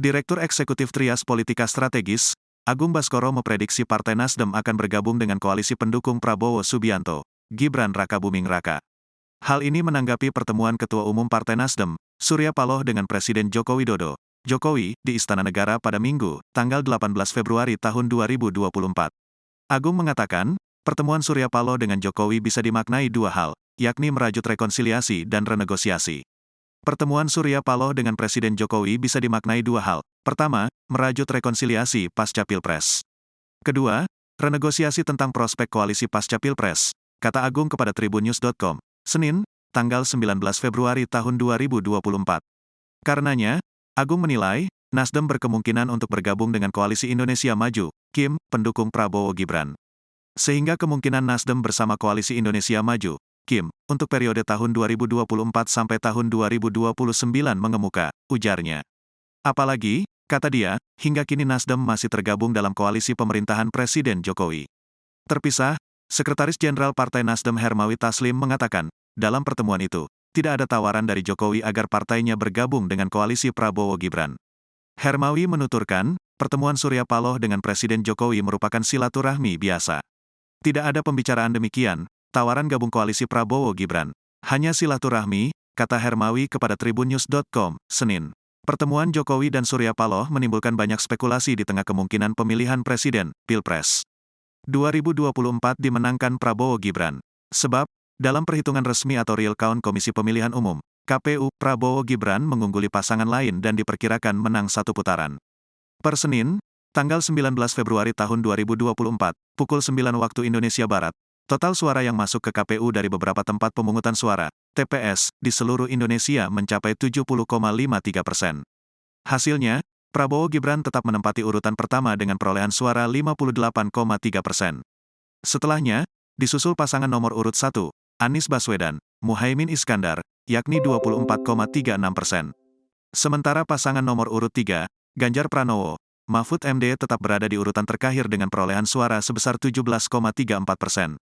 Direktur Eksekutif Trias Politika Strategis, Agung Baskoro memprediksi Partai Nasdem akan bergabung dengan koalisi pendukung Prabowo Subianto, Gibran Raka Buming Raka. Hal ini menanggapi pertemuan Ketua Umum Partai Nasdem, Surya Paloh dengan Presiden Joko Widodo, Jokowi, di Istana Negara pada Minggu, tanggal 18 Februari tahun 2024. Agung mengatakan, pertemuan Surya Paloh dengan Jokowi bisa dimaknai dua hal, yakni merajut rekonsiliasi dan renegosiasi. Pertemuan Surya Paloh dengan Presiden Jokowi bisa dimaknai dua hal. Pertama, merajut rekonsiliasi pasca Pilpres. Kedua, renegosiasi tentang prospek koalisi pasca Pilpres, kata Agung kepada tribunnews.com, Senin, tanggal 19 Februari tahun 2024. Karenanya, Agung menilai, Nasdem berkemungkinan untuk bergabung dengan Koalisi Indonesia Maju, KIM, pendukung Prabowo Gibran. Sehingga kemungkinan Nasdem bersama Koalisi Indonesia Maju, KIM, untuk periode tahun 2024 sampai tahun 2029 mengemuka, ujarnya. Apalagi, kata dia, hingga kini Nasdem masih tergabung dalam koalisi pemerintahan Presiden Jokowi. Terpisah, Sekretaris Jenderal Partai Nasdem Hermawi Taslim mengatakan, dalam pertemuan itu, tidak ada tawaran dari Jokowi agar partainya bergabung dengan koalisi Prabowo Gibran. Hermawi menuturkan, pertemuan Surya Paloh dengan Presiden Jokowi merupakan silaturahmi biasa. Tidak ada pembicaraan demikian, tawaran gabung koalisi Prabowo Gibran. Hanya silaturahmi, kata Hermawi kepada tribunnews.com, Senin. Pertemuan Jokowi dan Surya Paloh menimbulkan banyak spekulasi di tengah kemungkinan pemilihan presiden, Pilpres 2024 dimenangkan Prabowo Gibran. Sebab, dalam perhitungan resmi atau real count Komisi Pemilihan Umum, KPU, Prabowo Gibran mengungguli pasangan lain dan diperkirakan menang satu putaran. Per Senin, tanggal 19 Februari tahun 2024, pukul 9 waktu Indonesia Barat, total suara yang masuk ke KPU dari beberapa tempat pemungutan suara, TPS, di seluruh Indonesia mencapai 70,53%. Hasilnya, Prabowo Gibran tetap menempati urutan pertama dengan perolehan suara 58,3%. Setelahnya, disusul pasangan nomor urut 1, Anies Baswedan, Muhaimin Iskandar, yakni 24,36%. Sementara pasangan nomor urut 3, Ganjar Pranowo, Mahfud MD tetap berada di urutan terakhir dengan perolehan suara sebesar 17,34%.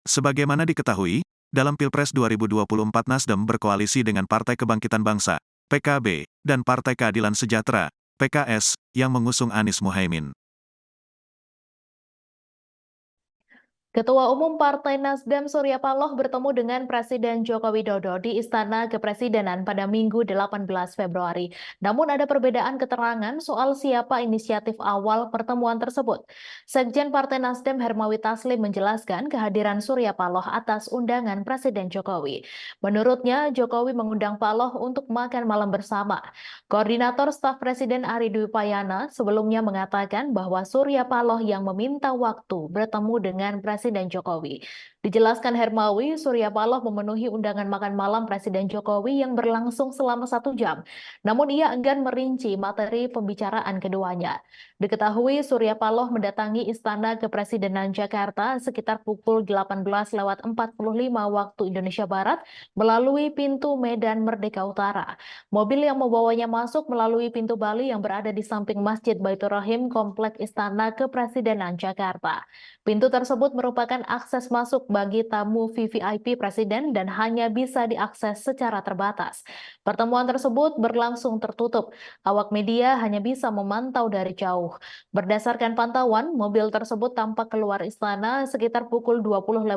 Sebagaimana diketahui, dalam Pilpres 2024 Nasdem berkoalisi dengan Partai Kebangkitan Bangsa, PKB, dan Partai Keadilan Sejahtera, PKS, yang mengusung Anies Muhaimin. Ketua Umum Partai Nasdem Surya Paloh bertemu dengan Presiden Joko Widodo di Istana Kepresidenan pada Minggu 18 Februari. Namun ada perbedaan keterangan soal siapa inisiatif awal pertemuan tersebut. Sekjen Partai Nasdem Hermawi Taslim menjelaskan kehadiran Surya Paloh atas undangan Presiden Jokowi. Menurutnya, Jokowi mengundang Paloh untuk makan malam bersama. Koordinator Staf Presiden Ari Dwi Payana sebelumnya mengatakan bahwa Surya Paloh yang meminta waktu bertemu dengan Presiden Jokowi. Dijelaskan Hermawi, Surya Paloh memenuhi undangan makan malam Presiden Jokowi yang berlangsung selama 1 jam. Namun ia enggan merinci materi pembicaraan keduanya. Diketahui Surya Paloh mendatangi Istana Kepresidenan Jakarta sekitar pukul 18.45 waktu Indonesia Barat melalui pintu Medan Merdeka Utara. Mobil yang membawanya masuk melalui pintu Bali yang berada di samping Masjid Baitur Rahim Komplek Istana Kepresidenan Jakarta. Pintu tersebut merupakan akses masuk bagi tamu VVIP Presiden dan hanya bisa diakses secara terbatas. Pertemuan tersebut berlangsung tertutup. Awak media hanya bisa memantau dari jauh. Berdasarkan pantauan, mobil tersebut tampak keluar istana sekitar pukul 20.02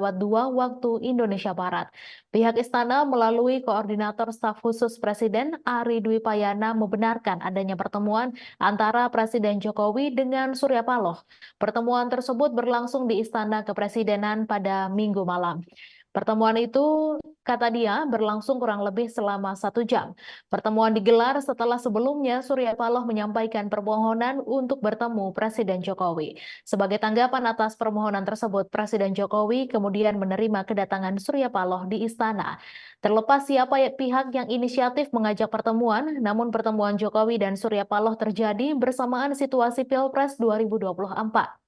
waktu Indonesia Barat. Pihak istana melalui Koordinator Staf Khusus Presiden Ari Dwi Payana membenarkan adanya pertemuan antara Presiden Jokowi dengan Surya Paloh. Pertemuan tersebut berlangsung di Istana Kepresidenan pada Minggu malam. Pertemuan itu, kata dia, berlangsung kurang lebih selama 1 jam. Pertemuan digelar setelah sebelumnya Surya Paloh menyampaikan permohonan untuk bertemu Presiden Jokowi. Sebagai tanggapan atas permohonan tersebut, Presiden Jokowi kemudian menerima kedatangan Surya Paloh di istana. Terlepas siapa pihak yang inisiatif mengajak pertemuan, namun pertemuan Jokowi dan Surya Paloh terjadi bersamaan situasi Pilpres 2024.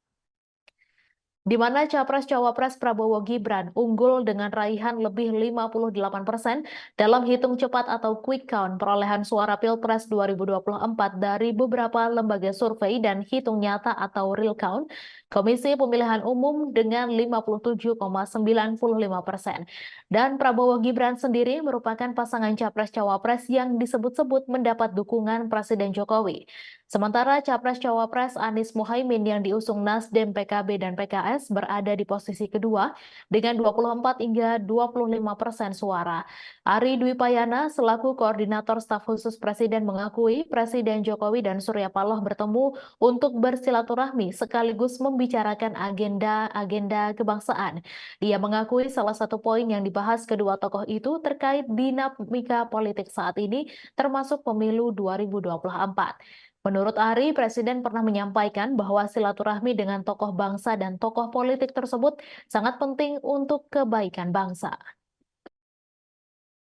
di mana Capres-Cawapres Prabowo Gibran unggul dengan raihan lebih 58% dalam hitung cepat atau quick count perolehan suara Pilpres 2024 dari beberapa lembaga survei dan hitung nyata atau real count, Komisi Pemilihan Umum dengan 57,95%. Dan Prabowo Gibran sendiri merupakan pasangan Capres-Cawapres yang disebut-sebut mendapat dukungan Presiden Jokowi. Sementara Capres-Cawapres Anies Mohaimin yang diusung Nasdem, PKB, dan PKS berada di posisi kedua dengan 24 hingga 25% suara. Ari Dwi Payana selaku Koordinator Staf Khusus Presiden mengakui Presiden Jokowi dan Surya Paloh bertemu untuk bersilaturahmi sekaligus membicarakan agenda-agenda kebangsaan. Dia mengakui salah satu poin yang dibahas kedua tokoh itu terkait dinamika politik saat ini termasuk pemilu 2024. Menurut Ari, Presiden pernah menyampaikan bahwa silaturahmi dengan tokoh bangsa dan tokoh politik tersebut sangat penting untuk kebaikan bangsa.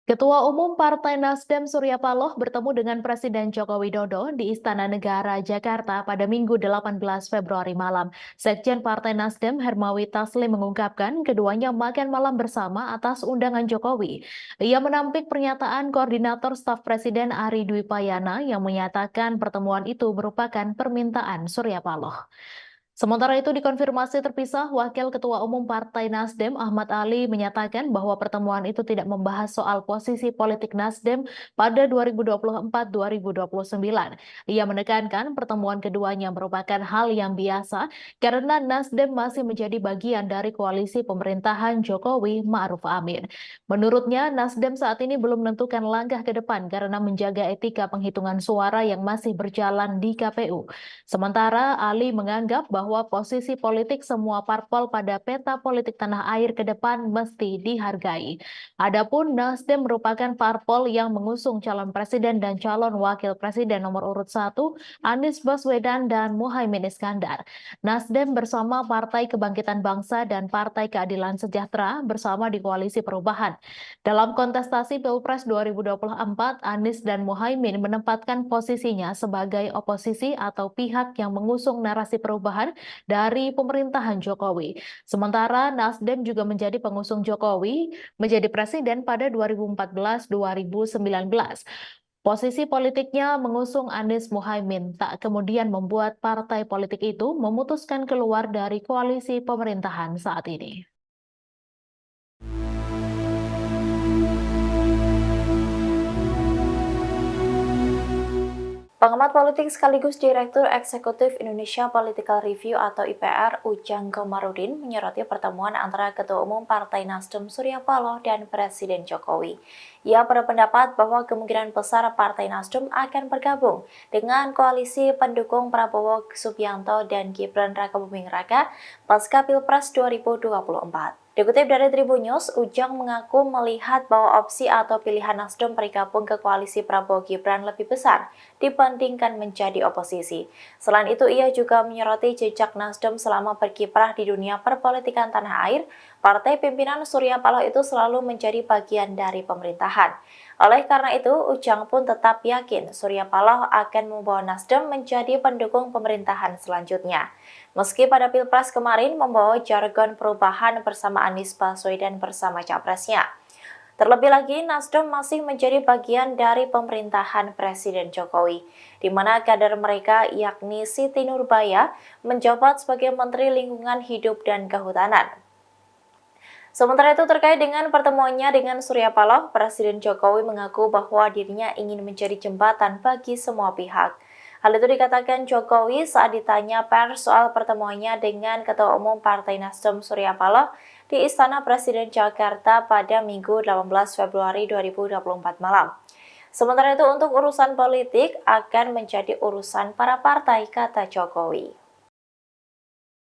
Ketua Umum Partai Nasdem Surya Paloh bertemu dengan Presiden Joko Widodo di Istana Negara, Jakarta pada Minggu 18 Februari malam. Sekjen Partai Nasdem Hermawi Taslim mengungkapkan keduanya makan malam bersama atas undangan Jokowi. Ia menampik pernyataan Koordinator Staf Presiden Ari Dwi Payana yang menyatakan pertemuan itu merupakan permintaan Surya Paloh. Sementara itu dikonfirmasi terpisah, Wakil Ketua Umum Partai Nasdem Ahmad Ali menyatakan bahwa pertemuan itu tidak membahas soal posisi politik Nasdem pada 2024-2029. Ia menekankan pertemuan keduanya merupakan hal yang biasa karena Nasdem masih menjadi bagian dari koalisi pemerintahan Jokowi Ma'ruf Amin. Menurutnya, Nasdem saat ini belum menentukan langkah ke depan karena menjaga etika penghitungan suara yang masih berjalan di KPU. Sementara Ali menganggap bahwa posisi politik semua parpol pada peta politik tanah air ke depan mesti dihargai. Adapun Nasdem merupakan parpol yang mengusung calon presiden dan calon wakil presiden nomor urut 1 Anies Baswedan dan Muhaimin Iskandar. Nasdem bersama Partai Kebangkitan Bangsa dan Partai Keadilan Sejahtera bersama di Koalisi Perubahan. Dalam kontestasi Pilpres 2024, Anies dan Muhaimin menempatkan posisinya sebagai oposisi atau pihak yang mengusung narasi perubahan dari pemerintahan Jokowi. Sementara Nasdem juga menjadi pengusung Jokowi menjadi presiden pada 2014-2019. Posisi politiknya mengusung Anies Muhaimin tak kemudian membuat partai politik itu memutuskan keluar dari koalisi pemerintahan saat ini. Pengamat politik sekaligus Direktur Eksekutif Indonesia Political Review atau IPR Ujang Komarudin menyoroti pertemuan antara Ketua Umum Partai Nasdem Surya Paloh dan Presiden Jokowi. Ia berpendapat bahwa kemungkinan besar Partai Nasdem akan bergabung dengan koalisi pendukung Prabowo Subianto dan Gibran Rakabuming Raka pasca Pilpres 2024. Dikutip dari Tribun News, Ujang mengaku melihat bahwa opsi atau pilihan Nasdem bergabung ke koalisi Prabowo Gibran lebih besar dibandingkan menjadi oposisi. Selain itu, ia juga menyoroti jejak Nasdem selama berkiprah di dunia perpolitikan tanah air. Partai pimpinan Surya Paloh itu selalu menjadi bagian dari pemerintahan. Oleh karena itu, Ujang pun tetap yakin Surya Paloh akan membawa Nasdem menjadi pendukung pemerintahan selanjutnya. Meski pada Pilpres kemarin membawa jargon perubahan bersama Anies Baswedan bersama capresnya. Terlebih lagi, Nasdem masih menjadi bagian dari pemerintahan Presiden Jokowi, di mana kader mereka yakni Siti Nurbaya menjabat sebagai Menteri Lingkungan Hidup dan Kehutanan. Sementara itu terkait dengan pertemuannya dengan Surya Paloh, Presiden Jokowi mengaku bahwa dirinya ingin menjadi jembatan bagi semua pihak. Hal itu dikatakan Jokowi saat ditanya pers soal pertemuannya dengan Ketua Umum Partai Nasdem Surya Paloh di Istana Presiden Jakarta pada Minggu 18 Februari 2024 malam. Sementara itu untuk urusan politik akan menjadi urusan para partai, kata Jokowi.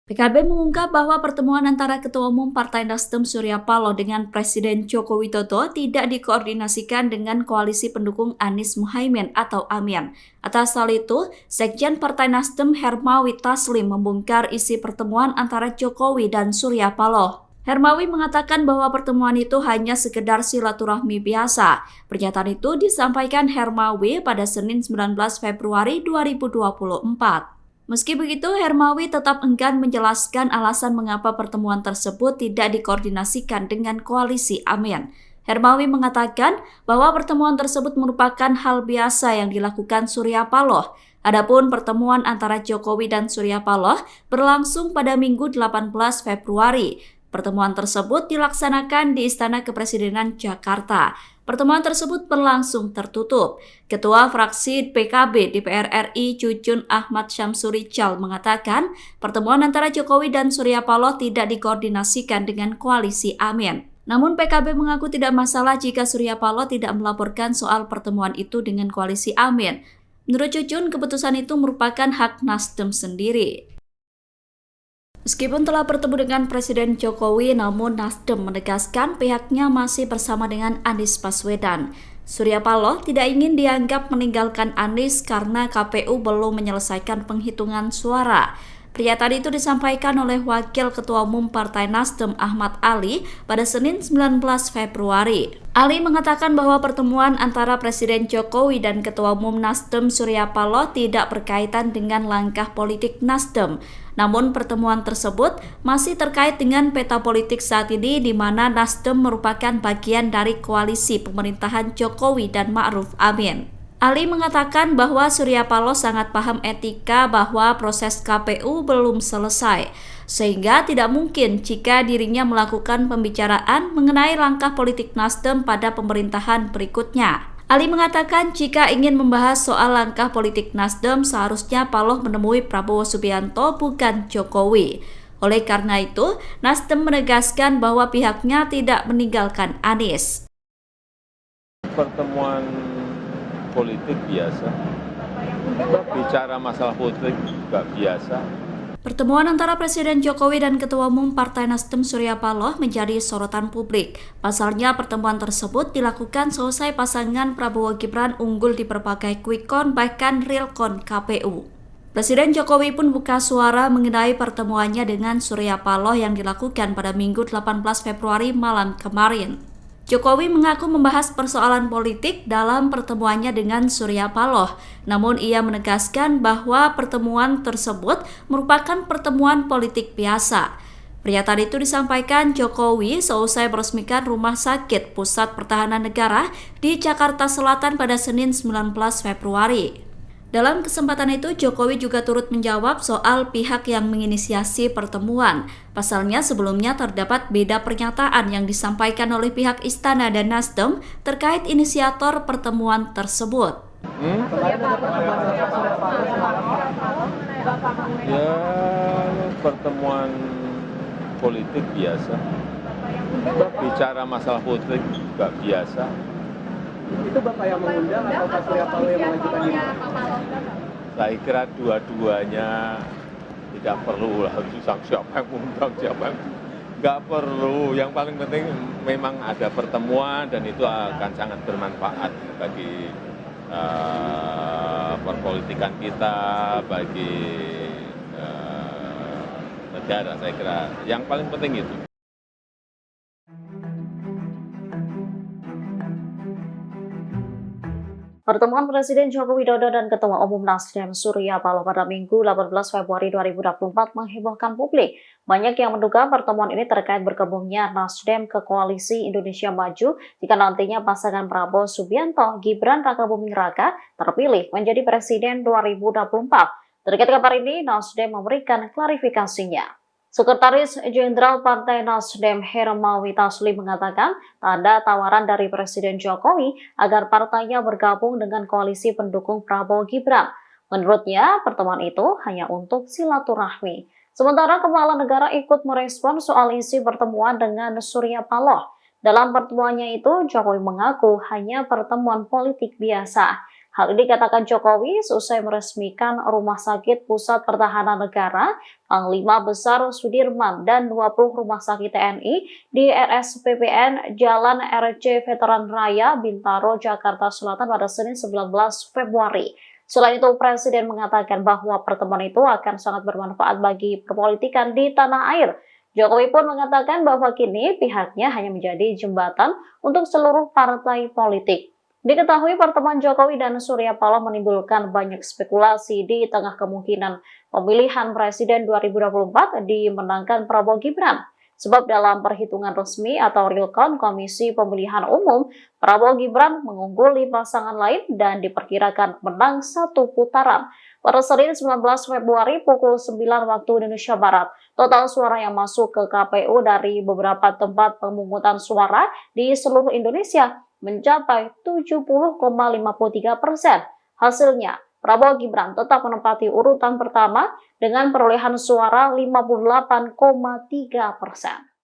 PKB mengungkap bahwa pertemuan antara Ketua Umum Partai Nasdem Surya Paloh dengan Presiden Joko Widodo tidak dikoordinasikan dengan koalisi pendukung Anies Muhaimin atau AMIN. Atas hal itu, Sekjen Partai Nasdem Hermawi Taslim membongkar isi pertemuan antara Jokowi dan Surya Paloh. Hermawi mengatakan bahwa pertemuan itu hanya sekedar silaturahmi biasa. Pernyataan itu disampaikan Hermawi pada Senin 19 Februari 2024. Meski begitu, Hermawi tetap enggan menjelaskan alasan mengapa pertemuan tersebut tidak dikoordinasikan dengan koalisi Amin. Hermawi mengatakan bahwa pertemuan tersebut merupakan hal biasa yang dilakukan Surya Paloh. Adapun pertemuan antara Jokowi dan Surya Paloh berlangsung pada Minggu 18 Februari. Pertemuan tersebut dilaksanakan di Istana Kepresidenan Jakarta. Pertemuan tersebut berlangsung tertutup. Ketua fraksi PKB DPR RI Cucun Ahmad Syamsuri Cal mengatakan pertemuan antara Jokowi dan Surya Paloh tidak dikoordinasikan dengan koalisi Amin. Namun PKB mengaku tidak masalah jika Surya Paloh tidak melaporkan soal pertemuan itu dengan koalisi Amin. Menurut Cucun, keputusan itu merupakan hak Nasdem sendiri. Meskipun telah bertemu dengan Presiden Jokowi, namun Nasdem menegaskan pihaknya masih bersama dengan Anies Baswedan. Surya Paloh tidak ingin dianggap meninggalkan Anies karena KPU belum menyelesaikan penghitungan suara. Pernyataan itu disampaikan oleh Wakil Ketua Umum Partai Nasdem Ahmad Ali pada Senin 19 Februari. Ali mengatakan bahwa pertemuan antara Presiden Jokowi dan Ketua Umum Nasdem Surya Paloh tidak berkaitan dengan langkah politik Nasdem. Namun pertemuan tersebut masih terkait dengan peta politik saat ini di mana Nasdem merupakan bagian dari koalisi pemerintahan Jokowi dan Ma'ruf Amin. Ali mengatakan bahwa Surya Paloh sangat paham etika bahwa proses KPU belum selesai, sehingga tidak mungkin jika dirinya melakukan pembicaraan mengenai langkah politik Nasdem pada pemerintahan berikutnya. Ali mengatakan jika ingin membahas soal langkah politik Nasdem, seharusnya Paloh menemui Prabowo Subianto bukan Jokowi. Oleh karena itu, Nasdem menegaskan bahwa pihaknya tidak meninggalkan Anies. Pertemuan politik biasa, bicara masalah politik juga biasa. Pertemuan antara Presiden Jokowi dan Ketua Umum Partai Nasdem Surya Paloh menjadi sorotan publik. Pasalnya pertemuan tersebut dilakukan selesai pasangan Prabowo Gibran unggul di berbagai quick count bahkan real count KPU. Presiden Jokowi pun buka suara mengenai pertemuannya dengan Surya Paloh yang dilakukan pada Minggu 18 Februari malam kemarin. Jokowi mengaku membahas persoalan politik dalam pertemuannya dengan Surya Paloh, namun ia menegaskan bahwa pertemuan tersebut merupakan pertemuan politik biasa. Pernyataan itu disampaikan Jokowi seusai meresmikan Rumah Sakit Pusat Pertahanan Negara di Jakarta Selatan pada Senin 19 Februari. Dalam kesempatan itu, Jokowi juga turut menjawab soal pihak yang menginisiasi pertemuan. Pasalnya sebelumnya terdapat beda pernyataan yang disampaikan oleh pihak Istana dan Nasdem terkait inisiator pertemuan tersebut. Ya, pertemuan politik biasa, bicara masalah politik juga biasa. Itu Bapak yang mengundang atau Pak Surya Paloh yang mengajukan diri? Saya kira dua-duanya tidak perlu lah siapa yang mengundang, siapa yang nggak perlu. Yang paling penting memang ada pertemuan dan itu akan sangat bermanfaat bagi perpolitikan kita, bagi negara. Saya kira yang paling penting itu. Pertemuan Presiden Joko Widodo dan Ketua Umum Nasdem Surya Paloh pada Minggu 18 Februari 2024 menghebohkan publik. Banyak yang menduga pertemuan ini terkait bergabungnya Nasdem ke Koalisi Indonesia Maju jika nantinya pasangan Prabowo Subianto Gibran Rakabuming Raka terpilih menjadi Presiden 2024. Terkait kabar ini, Nasdem memberikan klarifikasinya. Sekretaris Jenderal Partai Nasdem Hermawi Taslim mengatakan tak ada tawaran dari Presiden Jokowi agar partainya bergabung dengan koalisi pendukung Prabowo Gibran. Menurutnya, pertemuan itu hanya untuk silaturahmi. Sementara Kepala Negara ikut merespon soal isi pertemuan dengan Surya Paloh. Dalam pertemuannya itu, Jokowi mengaku hanya pertemuan politik biasa. Hal ini dikatakan Jokowi seusai meresmikan Rumah Sakit Pusat Pertahanan Negara, Panglima Besar Sudirman, dan 20 rumah sakit TNI di RSPPN Jalan RC Veteran Raya, Bintaro, Jakarta Selatan pada Senin 19 Februari. Selain itu, Presiden mengatakan bahwa pertemuan itu akan sangat bermanfaat bagi perpolitikan di tanah air. Jokowi pun mengatakan bahwa kini pihaknya hanya menjadi jembatan untuk seluruh partai politik. Diketahui pertemuan Jokowi dan Surya Paloh menimbulkan banyak spekulasi di tengah kemungkinan pemilihan presiden 2024 dimenangkan Prabowo Gibran. Sebab dalam perhitungan resmi atau real count Komisi Pemilihan Umum, Prabowo Gibran mengungguli pasangan lain dan diperkirakan menang satu putaran. Pada Senin 19 Februari pukul 9 waktu Indonesia Barat, total suara yang masuk ke KPU dari beberapa tempat pemungutan suara di seluruh Indonesia mencapai 70,53%. Hasilnya, Prabowo Gibran tetap menempati urutan pertama dengan perolehan suara 58,3%.